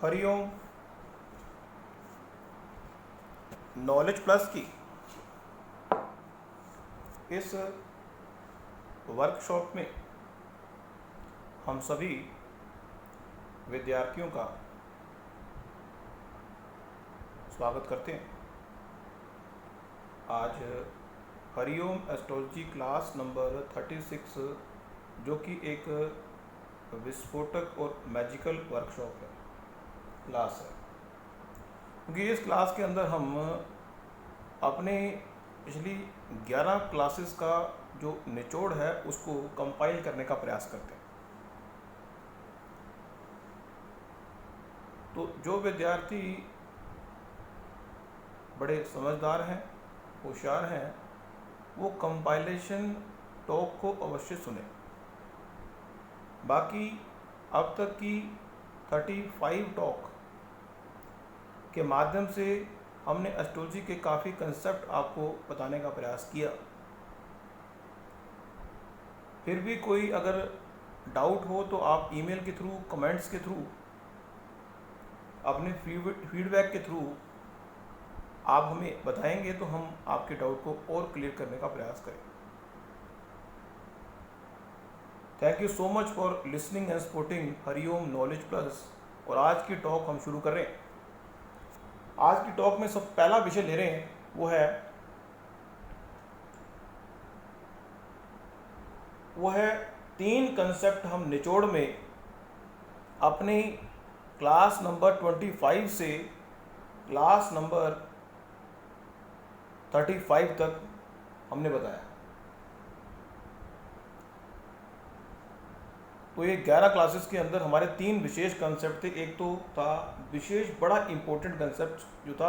Hariom knowledge plus की इस workshop में हम सभी विद्यार्थियों का स्वागत करते हैं। आज हरिओम एस्ट्रोलॉजी क्लास नंबर 36 जो कि एक विस्फोटक और मैजिकल वर्कशॉप है, क्लास है, क्योंकि इस क्लास के अंदर हम अपने पिछली 11 क्लासेस का जो निचोड़ है उसको कंपाइल करने का प्रयास करते हैं। तो जो विद्यार्थी बड़े समझदार हैं, होशियार हैं, वो कंपाइलेशन टॉक को अवश्य सुने। बाकी अब तक की 35 टॉक के माध्यम से हमने एस्ट्रोलॉजी के काफ़ी कंसेप्ट आपको बताने का प्रयास किया। फिर भी कोई अगर डाउट हो तो आप ईमेल के थ्रू, कमेंट्स के थ्रू, अपने फीडबैक के थ्रू आप हमें बताएंगे तो हम आपके डाउट को और क्लियर करने का प्रयास करें। Thank you so much for listening and supporting Hariom knowledge plus. और आज की टॉक हम शुरू कर रहे हैं। आज की टॉक में सब पहला विषय ले रहे हैं, वो है 3 कंसेप्ट हम निचोड़ में अपनी क्लास नंबर 25 से क्लास नंबर 35 तक हमने बताया। तो ये 11 क्लासेस के अंदर हमारे 3 विशेष कंसेप्ट थे। एक तो था विशेष बड़ा इंपॉर्टेंट कंसेप्ट जो था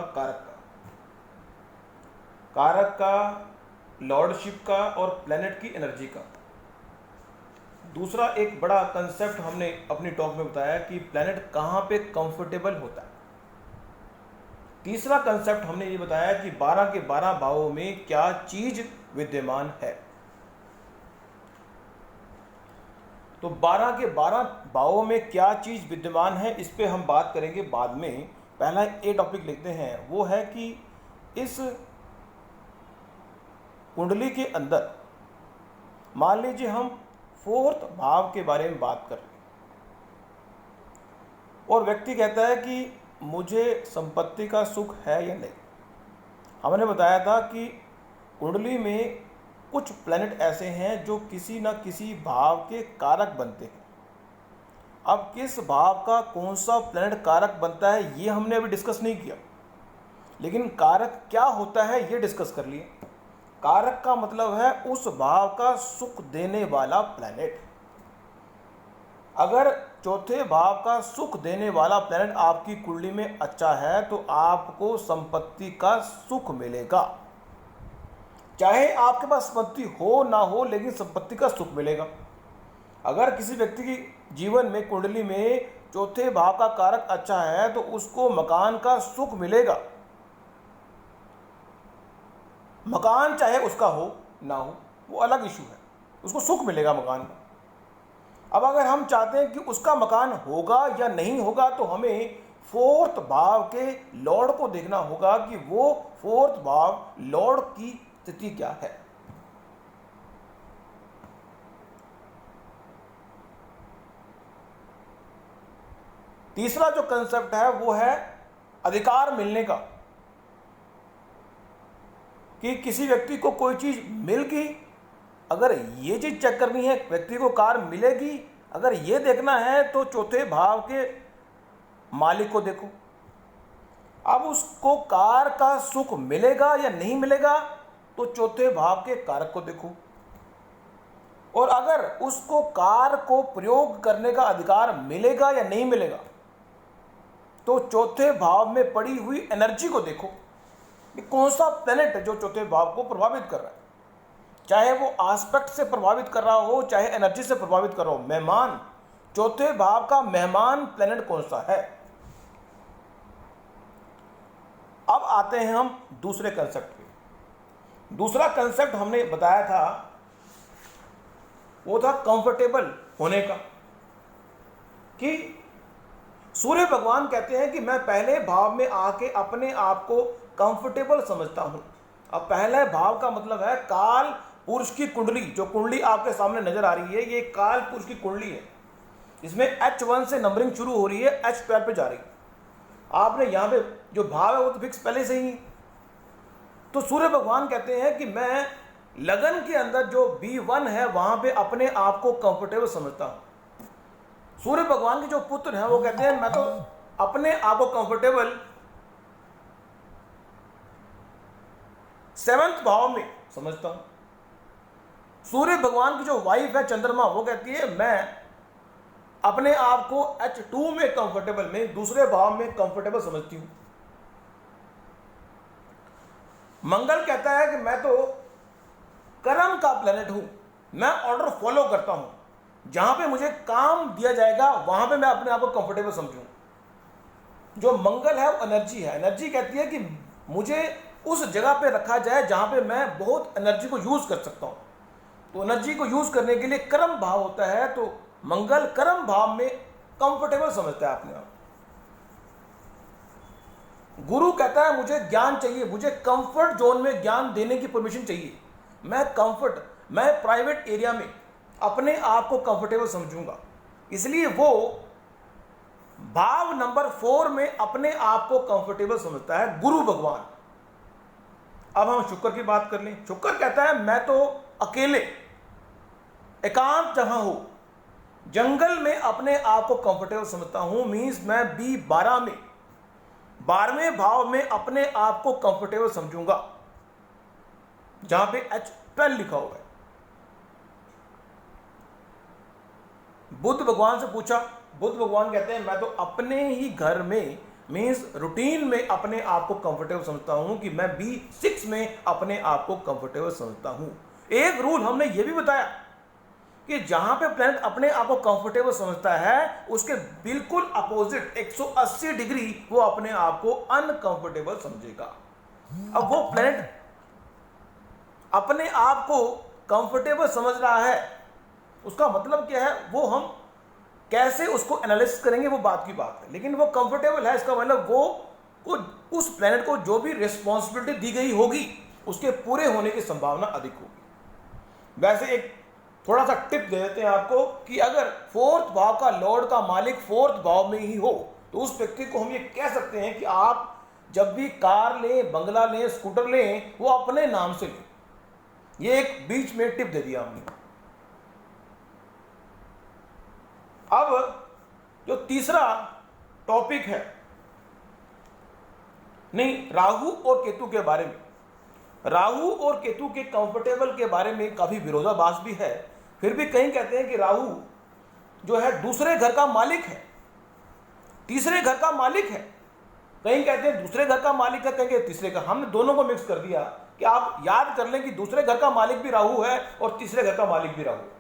कारक का, लॉर्डशिप का और प्लेनेट की एनर्जी का। दूसरा एक बड़ा कंसेप्ट हमने अपनी टॉक में बताया कि प्लेनेट कहाँ पे कंफर्टेबल होता है। तीसरा कंसेप्ट हमने ये बताया कि 12 के 12 भावों में क्या चीज विद्यमान है। तो 12 के 12 भावों में क्या चीज विद्यमान है, इस पे हम बात करेंगे बाद में। पहला ये टॉपिक लिखते हैं, वो है कि इस कुंडली के अंदर मान लीजिए हम 4th भाव के बारे में बात कर रहे हैं और व्यक्ति कहता है कि मुझे संपत्ति का सुख है या नहीं। हमने बताया था कि कुंडली में कुछ प्लैनेट ऐसे हैं जो किसी न किसी भाव के कारक बनते हैं। अब किस भाव का कौन सा प्लैनेट कारक बनता है ये हमने अभी डिस्कस नहीं किया, लेकिन कारक क्या होता है ये डिस्कस कर लिए। कारक का मतलब है उस भाव का सुख देने वाला प्लैनेट। अगर चौथे भाव का सुख देने वाला प्लैनेट आपकी कुंडली में अच्छा है तो आपको संपत्ति का सुख मिलेगा। चाहे आपके पास संपत्ति हो ना हो, लेकिन संपत्ति का सुख मिलेगा। अगर किसी व्यक्ति की जीवन में कुंडली में चौथे भाव का कारक अच्छा है तो उसको मकान का सुख मिलेगा। मकान चाहे उसका हो ना हो, वो अलग इशू है, उसको सुख मिलेगा मकान का। अब अगर हम चाहते हैं कि उसका मकान होगा या नहीं होगा तो हमें 4th भाव के लॉर्ड को देखना होगा कि वो 4th भाव लॉर्ड की स्थिति क्या है। तीसरा जो कंसेप्ट है वो है अधिकार मिलने का, कि किसी व्यक्ति को कोई चीज मिल गई, अगर ये चीज चेक करनी है व्यक्ति को कार मिलेगी, अगर ये देखना है तो चौथे भाव के मालिक को देखो। अब उसको कार का सुख मिलेगा या नहीं मिलेगा तो चौथे भाव के कारक को देखो। और अगर उसको कार को प्रयोग करने का अधिकार मिलेगा या नहीं मिलेगा तो चौथे भाव में पड़ी हुई एनर्जी को देखो कि कौन सा प्लैनेट जो चौथे भाव को प्रभावित कर रहा है। चाहे वो आस्पेक्ट से प्रभावित कर रहा हो, चाहे एनर्जी से प्रभावित कर रहा हो। मेहमान, चौथे भाव का मेहमान प्लैनेट कौन सा है। अब आते हैं हम दूसरे कंसेप्ट पे। दूसरा कंसेप्ट हमने बताया था वो था कंफर्टेबल होने का, कि सूर्य भगवान कहते हैं कि मैं पहले भाव में आके अपने आप को कंफर्टेबल समझता हूं। अब पहले भाव का मतलब है काल पुरुष की कुंडली। जो कुंडली आपके सामने नजर आ रही है, ये काल पुरुष की कुंडली है। इसमें H1 से नंबरिंग शुरू हो रही है, H12 पे जा रही है। आपने यहां पे जो भाव है वो तो फिक्स पहले से ही। तो सूर्य भगवान कहते हैं कि मैं लगन के अंदर जो B1 है वहां पे अपने आप को कंफर्टेबल समझता हूं। सूर्य भगवान के जो पुत्र हैं वो कहते हैं मैं तो अपने आप को कंफर्टेबल 7th भाव में समझता हूं। सूर्य भगवान की जो वाइफ है चंद्रमा, वो कहती है मैं अपने आप को H2 में कंफर्टेबल में दूसरे भाव में कंफर्टेबल समझती हूं। मंगल कहता है कि मैं तो कर्म का प्लेनेट हूं, मैं ऑर्डर फॉलो करता हूं। जहां पे मुझे काम दिया जाएगा वहां पे मैं अपने आप को कंफर्टेबल समझूं। जो मंगल है वो एनर्जी है। एनर्जी कहती है कि मुझे उस जगह पे रखा जाए जहां पे मैं बहुत एनर्जी को यूज कर सकता हूं। तो एनर्जी को यूज करने के लिए कर्म भाव होता है, तो मंगल कर्म भाव में कंफर्टेबल समझता है अपने आप। गुरु कहता है मुझे ज्ञान चाहिए, मुझे कंफर्ट जोन में ज्ञान देने की परमिशन चाहिए। मैं प्राइवेट एरिया में अपने आप को कंफर्टेबल समझूंगा। इसलिए वो भाव नंबर 4 में अपने आप को कंफर्टेबल समझता है गुरु भगवान। अब हम शुक्र की बात कर लें। शुक्र कहता है मैं तो अकेले एकांत जहां हो जंगल में अपने आप को कंफर्टेबल समझता हूं। मींस मैं B12 में 12वें भाव में अपने आप को कंफर्टेबल समझूंगा, जहां पे H12 लिखा हुआ है। बुद्ध भगवान से पूछा, बुद्ध भगवान कहते हैं मैं तो अपने ही घर में मींस रूटीन में अपने आप को कंफर्टेबल समझता हूं कि मैं B6 में अपने आप को कंफर्टेबल समझता हूं। एक रूल हमने ये भी बताया कि जहां पे प्लैनेट अपने आप को कंफर्टेबल समझता है उसके बिल्कुल अपोजिट 180 डिग्री वो अपने आप को अनकंफर्टेबल समझेगा। अब वो प्लैनेट अपने आप को कंफर्टेबल समझ रहा है, उसका मतलब क्या है, वो हम कैसे उसको एनालिसिस करेंगे वो बात की बात है। लेकिन वो कंफर्टेबल है, इसका मतलब वो उस प्लैनेट को जो भी रिस्पॉन्सिबिलिटी दी गई होगी उसके पूरे होने की संभावना अधिक होगी। वैसे एक थोड़ा सा टिप दे देते हैं आपको कि अगर 4th भाव का लॉर्ड का मालिक 4th भाव में ही हो तो उस व्यक्ति को हम ये कह सकते हैं कि आप जब भी कार लें, बंगला लें, स्कूटर लें, वो अपने नाम से लें। ये एक बीच में टिप दे दिया हमने। अब जो तीसरा टॉपिक है, नहीं, राहु और केतु के बारे में। राहु और केतु के कंफर्टेबल के बारे में काफी विरोधाभास भी है। फिर भी कहीं कहते हैं कि राहु जो है दूसरे घर का मालिक है, तीसरे घर का मालिक है। कहीं कहते हैं दूसरे घर का मालिक है, कहीं तीसरे का। हमने दोनों को मिक्स कर दिया कि आप याद कर लें कि दूसरे घर का मालिक भी राहु है और तीसरे घर का मालिक भी राहु है।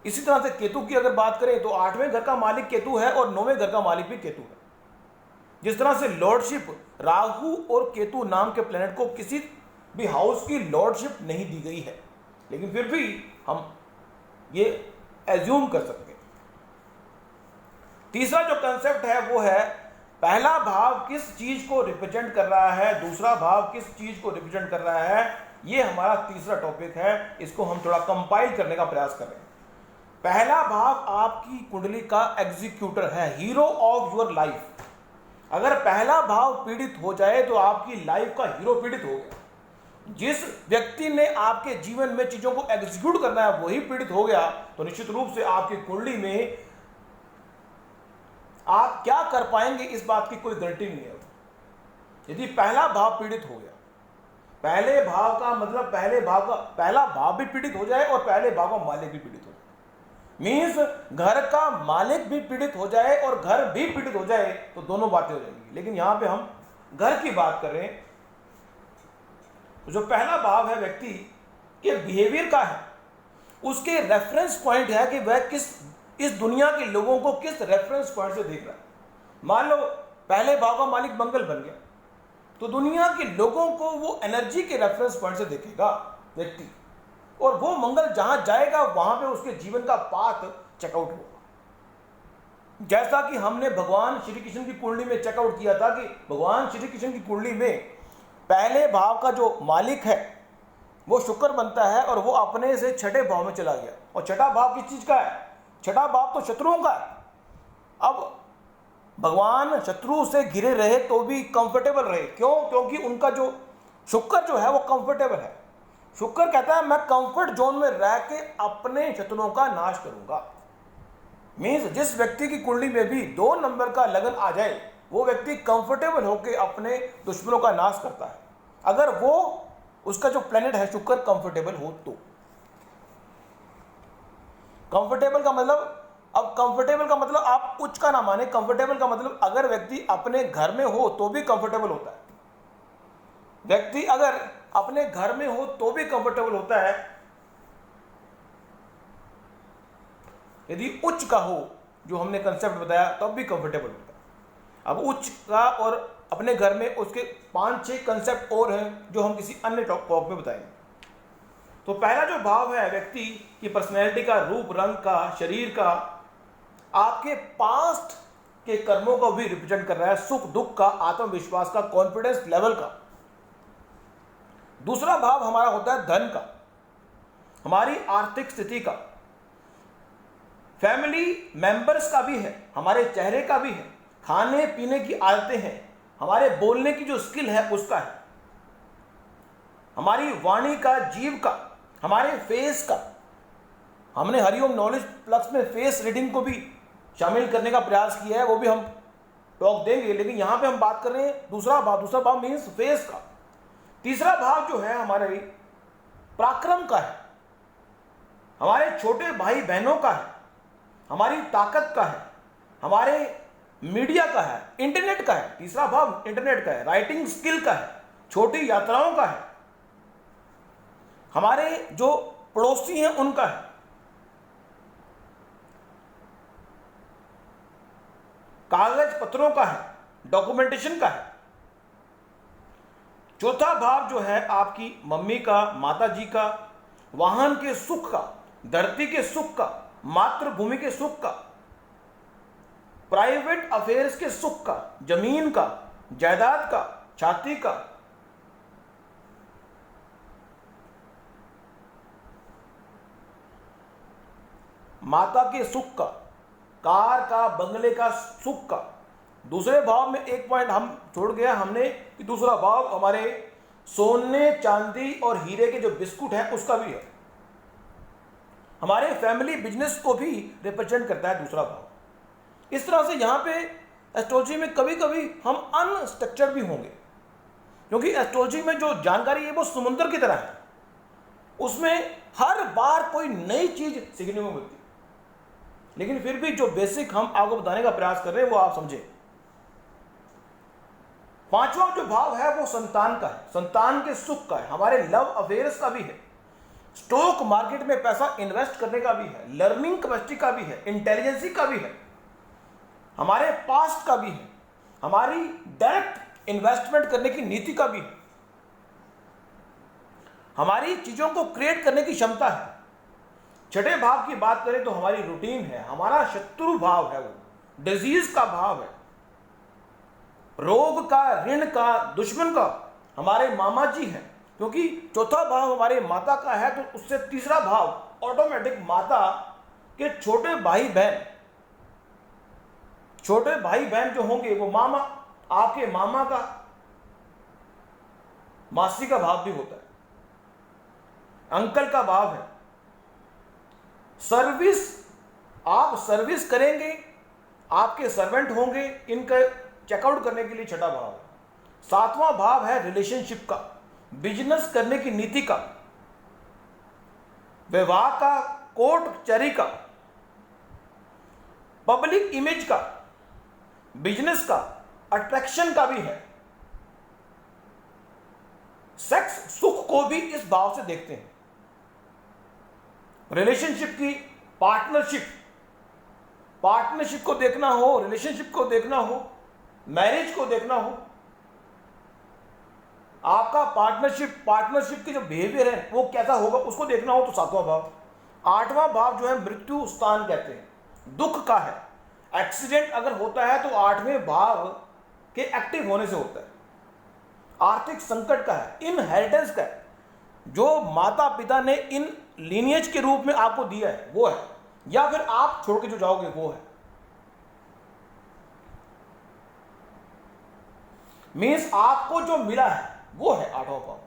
इसी तरह से केतु की अगर बात करें तो 8वें घर का मालिक केतु है और 9वें घर का मालिक भी केतु है। जिस तरह से लॉर्डशिप राहु और केतु नाम के प्लेनेट को किसी भी हाउस की लॉर्डशिप नहीं दी गई है, लेकिन फिर भी हम ये एज्यूम कर सकते हैं। तीसरा जो कंसेप्ट है वो है पहला भाव किस चीज को रिप्रेजेंट कर रहा है, दूसरा भाव किस चीज को रिप्रेजेंट कर रहा है। ये हमारा तीसरा टॉपिक है, इसको हम थोड़ा कंपाइल करने का प्रयास कर रहे हैं। पहला भाव आपकी कुंडली का एग्जीक्यूटर है, हीरो ऑफ योर लाइफ। अगर पहला भाव पीड़ित हो जाए तो आपकी लाइफ का हीरो पीड़ित हो गया। जिस व्यक्ति ने आपके जीवन में चीजों को एग्जीक्यूट करना है वही पीड़ित हो गया, तो निश्चित रूप से आपकी कुंडली में आप क्या कर पाएंगे इस बात की कोई गारंटी नहीं है। यदि पहला भाव पीड़ित हो गया, पहले भाव का मतलब पहला भाव भी पीड़ित हो जाए और पहले भाव का मालिक भी पीड़ित हो जाए, मीन्स घर का मालिक भी पीड़ित हो जाए और घर भी पीड़ित हो जाए, तो दोनों बातें हो जाएंगी। लेकिन यहां पे हम घर की बात कर रहे हैं। तो जो पहला भाव है व्यक्ति के बिहेवियर का है, उसके रेफरेंस पॉइंट है कि वह इस दुनिया के लोगों को किस रेफरेंस पॉइंट से देख रहा है। मान लो पहले भाव का मालिक मंगल बन गया तो दुनिया के लोगों को वो एनर्जी के रेफरेंस पॉइंट से देखेगा व्यक्ति, और वो मंगल जहां जाएगा वहां पे उसके जीवन का पाथ चेकआउट होगा। जैसा कि हमने भगवान श्री कृष्ण की कुंडली में चेकआउट किया था कि भगवान श्री कृष्ण की कुंडली में पहले भाव का जो मालिक है वो शुक्र बनता है और वो अपने से छठे भाव में चला गया। और छठा भाव किस चीज का है? छठा भाव तो शत्रुओं का है। अब भगवान शत्रु से घिरे रहे तो भी कंफर्टेबल रहे। क्यों? क्योंकि उनका जो शुक्र जो है वो कंफर्टेबल है। शुक्र कहता है मैं कंफर्ट जोन में रह के अपने शत्रुओं का नाश करूंगा। मीन्स जिस व्यक्ति की कुंडली में भी 2 नंबर का लगन आ जाए वो व्यक्ति कंफर्टेबल होकर अपने दुश्मनों का नाश करता है, अगर वो उसका जो प्लेनेट है शुक्र कंफर्टेबल हो तो। कंफर्टेबल का मतलब, अब कंफर्टेबल का मतलब आप उच्च का ना माने, कंफर्टेबल का मतलब अगर व्यक्ति अपने घर में हो तो भी कंफर्टेबल होता है। व्यक्ति अगर अपने घर में हो तो भी कंफर्टेबल होता है, यदि उच्च का हो जो हमने कंसेप्ट बताया तब भी कंफर्टेबल होता है। अब उच्च का और अपने घर में उसके 5-6 कंसेप्ट और हैं जो हम किसी अन्य टॉक में बताएंगे। तो पहला जो भाव है व्यक्ति की पर्सनैलिटी का, रूप रंग का, शरीर का, आपके पास्ट के कर्मों को भी रिप्रेजेंट कर रहा है, सुख दुख का, आत्मविश्वास का, कॉन्फिडेंस लेवल का। दूसरा भाव हमारा होता है धन का, हमारी आर्थिक स्थिति का, फैमिली मेंबर्स का भी है, हमारे चेहरे का भी है, खाने पीने की आदतें हैं, हमारे बोलने की जो स्किल है उसका है, हमारी वाणी का, जीव का, हमारे फेस का। हमने हरिओम नॉलेज प्लस में फेस रीडिंग को भी शामिल करने का प्रयास किया है, वो भी हम टॉक देंगे, लेकिन यहां पे हम बात कर रहे हैं दूसरा भाव मीन्स फेस का। तीसरा भाव जो है हमारे पराक्रम का है, हमारे छोटे भाई बहनों का है, हमारी ताकत का है, हमारे मीडिया का है, इंटरनेट का है। तीसरा भाव इंटरनेट का है, राइटिंग स्किल का है, छोटी यात्राओं का है, हमारे जो पड़ोसी हैं उनका है, कागज पत्रों का है, डॉक्यूमेंटेशन का है। चौथा भाव जो है आपकी मम्मी का, माता जी का, वाहन के सुख का, धरती के सुख का, मातृभूमि के सुख का, प्राइवेट अफेयर्स के सुख का, जमीन का, जायदाद का, छाती का, माता के सुख का, कार का, बंगले का सुख का। दूसरे भाव में एक पॉइंट हम छोड़ गया हमने कि दूसरा भाव हमारे सोने चांदी और हीरे के जो बिस्कुट है उसका भी है, हमारे फैमिली बिजनेस को भी रिप्रेजेंट करता है दूसरा भाव। इस तरह से यहां पे एस्ट्रोलॉजी में कभी कभी हम अनस्ट्रक्चर्ड भी होंगे, क्योंकि एस्ट्रोलॉजी में जो जानकारी है वो समुद्र की तरह है, उसमें हर बार कोई नई चीज सीखने को मिलती है। लेकिन फिर भी जो बेसिक हम आपको बताने का प्रयास कर रहे हैं वो आप समझे। पांचवा जो भाव है वो संतान का है, संतान के सुख का है, हमारे लव अफेयर्स का भी है, स्टॉक मार्केट में पैसा इन्वेस्ट करने का भी है, लर्निंग कैपेसिटी का भी है, इंटेलिजेंसी का भी है, हमारे पास्ट का भी है, हमारी डायरेक्ट इन्वेस्टमेंट करने की नीति का भी है, हमारी चीजों को क्रिएट करने की क्षमता है। छठे भाव की बात करें तो हमारी रूटीन है, हमारा शत्रु भाव है, वो डिजीज का भाव है, रोग का, ऋण का, दुश्मन का हमारे मामा जी हैं, क्योंकि चौथा भाव हमारे माता का है तो उससे तीसरा भाव ऑटोमेटिक माता के छोटे भाई बहन जो होंगे वो मामा, आपके मामा का, मासी का भाव भी होता है, अंकल का भाव है। सर्विस, आप सर्विस करेंगे, आपके सर्वेंट होंगे, इनका चेकआउट करने के लिए छठा भाव है। सातवां भाव है रिलेशनशिप का, बिजनेस करने की नीति का, विवाह का, कोर्ट कचहरी का, पब्लिक इमेज का, बिजनेस का, अट्रैक्शन का भी है। सेक्स सुख को भी इस भाव से देखते हैं। रिलेशनशिप की पार्टनरशिप को देखना हो, रिलेशनशिप को देखना हो, मैरिज को देखना हो, आपका पार्टनरशिप की जो बिहेवियर है वो कैसा होगा उसको देखना हो तो सातवां भाव। आठवां भाव जो है मृत्यु स्थान कहते हैं, दुख का है, एक्सीडेंट अगर होता है तो 8वें भाव के एक्टिव होने से होता है। आर्थिक संकट का है, इनहेरिटेंस का है, जो माता पिता ने इन लीनियज के रूप में आपको दिया है वो है, या फिर आप छोड़ के जो जाओगे वो है। मीन्स आपको जो मिला है वो है 8वां भाव।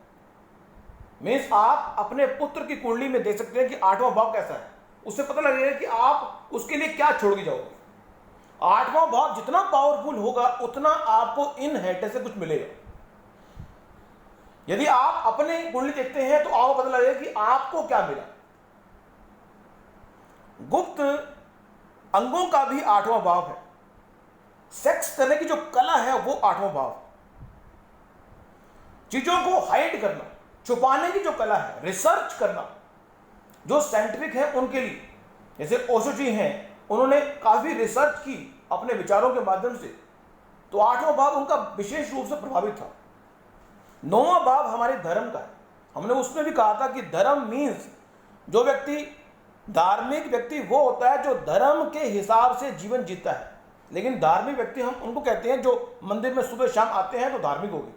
मीन्स आप अपने पुत्र की कुंडली में देख सकते हैं कि 8वां भाव कैसा है, उससे पता लगेगा कि आप उसके लिए क्या छोड़ के जाओगे। 8वां भाव जितना पावरफुल होगा उतना आपको इनहेरिटेंस से कुछ मिलेगा। यदि आप अपने कुंडली देखते हैं तो आपको पता लगेगा कि आपको क्या मिला। गुप्त अंगों का भी 8वां भाव है। सेक्स करने की जो कला है वो 8वां भाव। चीजों को हाइड करना, छुपाने की जो कला है, रिसर्च करना, जो साइंटिफिक है उनके लिए, जैसे ओशो जी हैं, उन्होंने काफी रिसर्च की अपने विचारों के माध्यम से, तो 8वां भाव उनका विशेष रूप से प्रभावित था। 9वां भाव हमारे धर्म का है। हमने उसमें भी कहा था कि धर्म मीन्स जो व्यक्ति धार्मिक व्यक्ति वो होता है जो धर्म के हिसाब से जीवन जीता है। लेकिन धार्मिक व्यक्ति हम उनको कहते हैं जो मंदिर में सुबह शाम आते हैं तो धार्मिक हो गए।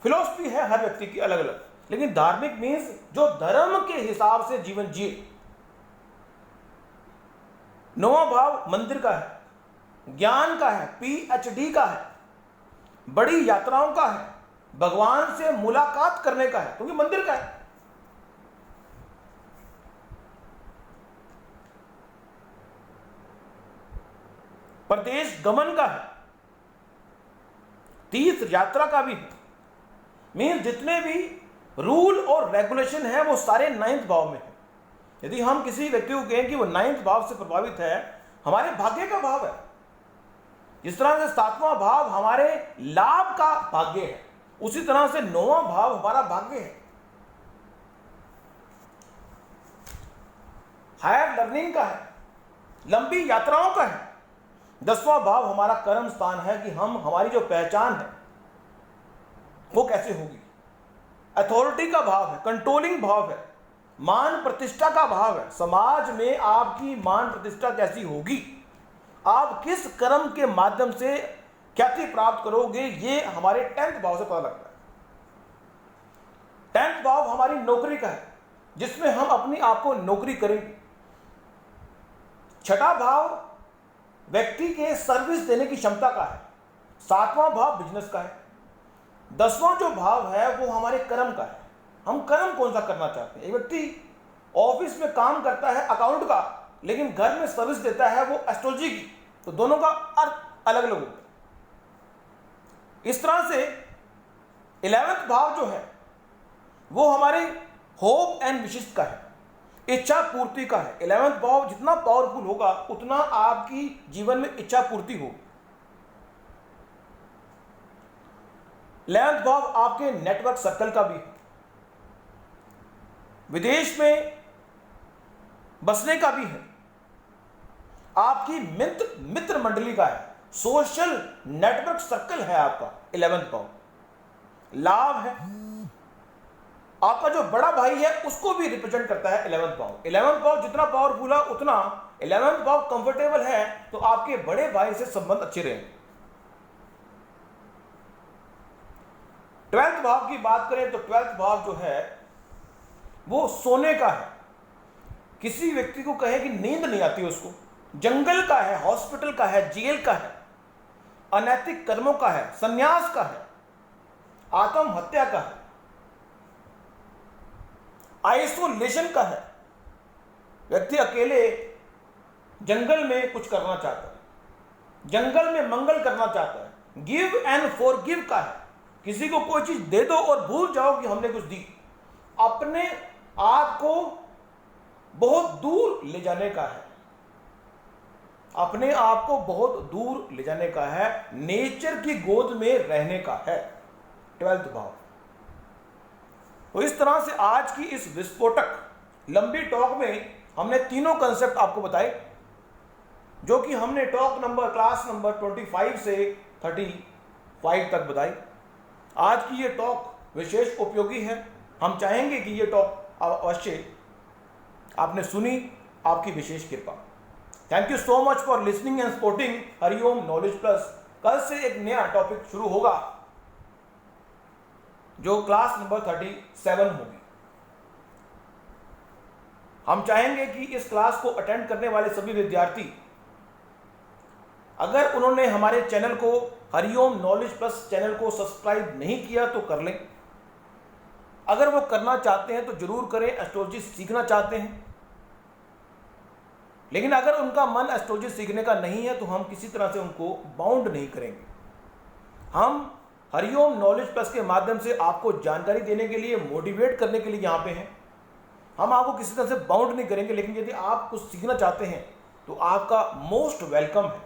फिलॉसफी है हर व्यक्ति की अलग अलग, लेकिन धार्मिक मीन्स जो धर्म के हिसाब से जीवन जिए। 9वां भाव मंदिर का है, ज्ञान का है, PhD का है, बड़ी यात्राओं का है, भगवान से मुलाकात करने का है, क्योंकि मंदिर का है। प्रदेश गमन का है, तीर्थ यात्रा का भी है। मीन्स जितने भी रूल और रेगुलेशन है वो सारे 9th भाव में है। यदि हम किसी व्यक्ति को कहें कि वो 9th भाव से प्रभावित है, हमारे भाग्य का भाव है। जिस तरह से 7वां भाव हमारे लाभ का भाग्य है, उसी तरह से 9वां भाव हमारा भाग्य है। हायर लर्निंग का है, लंबी यात्राओं का है। 10वां भाव हमारा कर्म स्थान है कि हम हमारी जो पहचान है वो कैसे होगी। अथॉरिटी का भाव है, कंट्रोलिंग भाव है, मान प्रतिष्ठा का भाव है। समाज में आपकी मान प्रतिष्ठा कैसी होगी, आप किस कर्म के माध्यम से ख्याति प्राप्त करोगे, ये हमारे 10th भाव से पता लगता है। 10th भाव हमारी नौकरी का है, जिसमें हम अपनी आपको नौकरी करेंगे। 6ठा भाव व्यक्ति के सर्विस देने की क्षमता का है। 7वां भाव बिजनेस का है। 10वां जो भाव है वो हमारे कर्म का है। हम कर्म कौन सा करना चाहते हैं। एक व्यक्ति ऑफिस में काम करता है अकाउंट का, लेकिन घर में सर्विस देता है वो एस्ट्रोलॉजी की, तो दोनों का अर्थ अलग अलग होता है। इस तरह से 11वां भाव जो है वो हमारे होप एंड विशिष्ट का है, इच्छा पूर्ति का है। 11वां भाव जितना पावरफुल होगा उतना आपकी जीवन में इच्छा पूर्ति होगी। 11वां भाव आपके नेटवर्क सर्कल का भी है, विदेश में बसने का भी है, आपकी मित्र मंडली का है, सोशल नेटवर्क सर्कल है आपका। 11वां भाव लाभ है, आपका जो बड़ा भाई है उसको भी रिप्रेजेंट करता है 11वां भाव। 11वां भाव जितना पावरफुल है उतना 11वां भाव कंफर्टेबल है तो आपके बड़े भाई से संबंध अच्छे रहेंगे। 12th भाव की बात करें तो 12th भाव जो है वो सोने का है। किसी व्यक्ति को कहे कि नींद नहीं आती उसको, जंगल का है, हॉस्पिटल का है, जेल का है, अनैतिक कर्मों का है, संन्यास का है, आत्महत्या का है, आइसोलेशन का है। व्यक्ति अकेले जंगल में कुछ करना चाहता है, जंगल में मंगल करना चाहता है। गिव एंड फॉरगिव का है, किसी को कोई चीज दे दो और भूल जाओ कि हमने कुछ दी। अपने आप को बहुत दूर ले जाने का है, अपने आप को बहुत दूर ले जाने का है, नेचर की गोद में रहने का है 12th भाव। तो इस तरह से आज की इस विस्फोटक लंबी टॉक में हमने तीनों कंसेप्ट आपको बताए, जो कि हमने क्लास नंबर 25 से 35 तक बताई। आज की ये टॉक विशेष उपयोगी है। हम चाहेंगे कि ये टॉक अवश्य आपने सुनी, आपकी विशेष कृपा। Thank you so much for listening and supporting Hariom knowledge plus. कल से एक नया टॉपिक शुरू होगा जो क्लास नंबर 37 होगी। हम चाहेंगे कि इस क्लास को अटेंड करने वाले सभी विद्यार्थी अगर उन्होंने हमारे चैनल को हरिओम नॉलेज प्लस चैनल को सब्सक्राइब नहीं किया तो कर लें। अगर वो करना चाहते हैं तो जरूर करें, एस्ट्रोलॉजी सीखना चाहते हैं। लेकिन अगर उनका मन एस्ट्रोलॉजी सीखने का नहीं है तो हम किसी तरह से उनको बाउंड नहीं करेंगे। हम हरिओम नॉलेज प्लस के माध्यम से आपको जानकारी देने के लिए, मोटिवेट करने के लिए यहाँ पे हैं। हम आपको किसी तरह से बाउंड नहीं करेंगे। लेकिन यदि आप कुछ सीखना चाहते हैं तो आपका मोस्ट वेलकम है।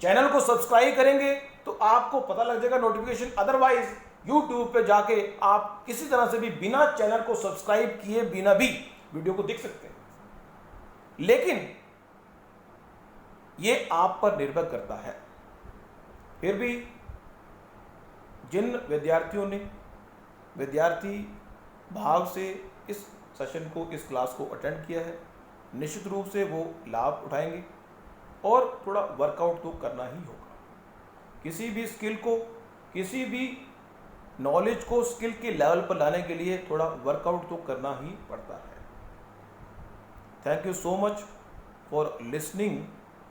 चैनल को सब्सक्राइब करेंगे तो आपको पता लग जाएगा नोटिफिकेशन। अदरवाइज यूट्यूब पे जाके आप किसी तरह से भी बिना चैनल को सब्सक्राइब किए बिना भी वीडियो को देख सकते हैं। लेकिन ये आप पर निर्भर करता है। फिर भी जिन विद्यार्थियों ने विद्यार्थी भाव से इस सेशन को, इस क्लास को अटेंड किया है, निश्चित रूप से वो लाभ उठाएंगे और थोड़ा वर्कआउट तो करना ही होगा। किसी भी स्किल को, किसी भी नॉलेज को स्किल के लेवल पर लाने के लिए थोड़ा वर्कआउट तो करना ही पड़ता है। Thank you so much for listening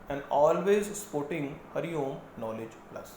and always supporting Hariom Knowledge Plus.